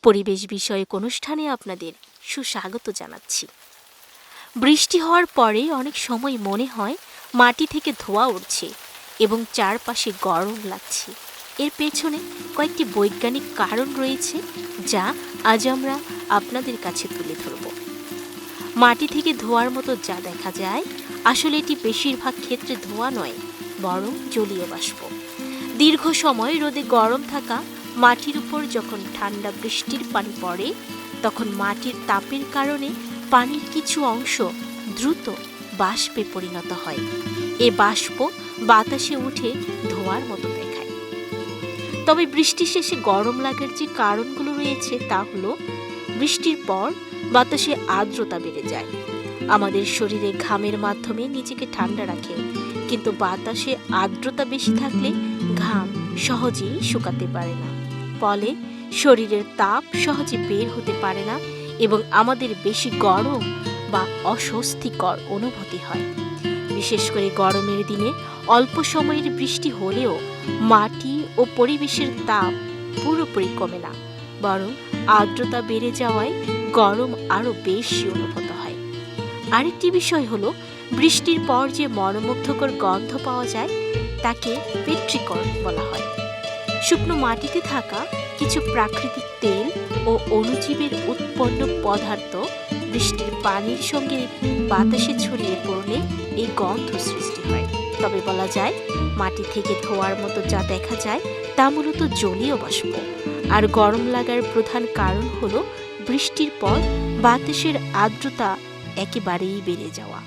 পরিবেশ বিষয়ক অনুষ্ঠানে আপনাদের সুস্বাগত জানাচ্ছি। বৃষ্টি হওয়ার পরে অনেক সময় মনে হয় মাটি থেকে ধোঁয়া উঠছে এবং চারপাশে গরম লাগছে। এর পেছনে কয়েকটি বৈজ্ঞানিক কারণ রয়েছে, যা আজ আমরা আপনাদের কাছে তুলে ধরব। মাটি থেকে ধোঁয়ার মতো যা দেখা যায়, আসলে এটি বেশিরভাগ ক্ষেত্রে ধোঁয়া নয়, বরং জলীয় বাষ্প। দীর্ঘ সময় রোদে গরম থাকা মাটির উপর যখন ঠান্ডা বৃষ্টির পানি পড়ে, তখন মাটির তাপের কারণে পানির কিছু অংশ দ্রুত বাষ্পে পরিণত হয়। এ বাষ্প বাতাসে উঠে ধোঁয়ার মতো দেখায়। তবে বৃষ্টি শেষে গরম লাগার যে কারণগুলো রয়েছে, তা হলো বৃষ্টির পর বাতাসে আর্দ্রতা বেড়ে যায়। আমাদের শরীরে ঘামের মাধ্যমে নিজেকে ঠান্ডা রাখে, কিন্তু বাতাসে আর্দ্রতা বেশি থাকলে ঘাম সহজেই শুকাতে পারে না। ফলে শরীরের তাপ সহজে বের হতে পারে না এবং আমাদের বেশি গরম বা অস্বস্তিকর অনুভূতি হয়। বিশেষ করে গরমের দিনে অল্প সময়ের বৃষ্টি হলেও মাটি ও পরিবেশের তাপ পুরোপুরি কমে না, বরং আর্দ্রতা বেড়ে যাওয়ায় গরম আরও বেশি অনুভূত হয়। আরেকটি বিষয় হলো, বৃষ্টির পর যে মনোমুগ্ধকর গন্ধ পাওয়া যায়, তাকে পেট্রিকর্ন বলা হয়। শুকনো মাটিতে থাকা কিছু প্রাকৃতিক তেল ও অণুজীবের উৎপন্ন পদার্থ বৃষ্টির পানির সঙ্গে বাতাসে ছড়িয়ে পড়লে এই গন্ধ সৃষ্টি হয়। তবে বলা যায়, মাটি থেকে ধোঁয়ার মতো যা দেখা যায় তা মূলত জলীয় বাষ্প। আর গরম লাগার প্রধান কারণ হলো বৃষ্টির পর বাতাসের আর্দ্রতা একেবারেই বেড়ে যাওয়া।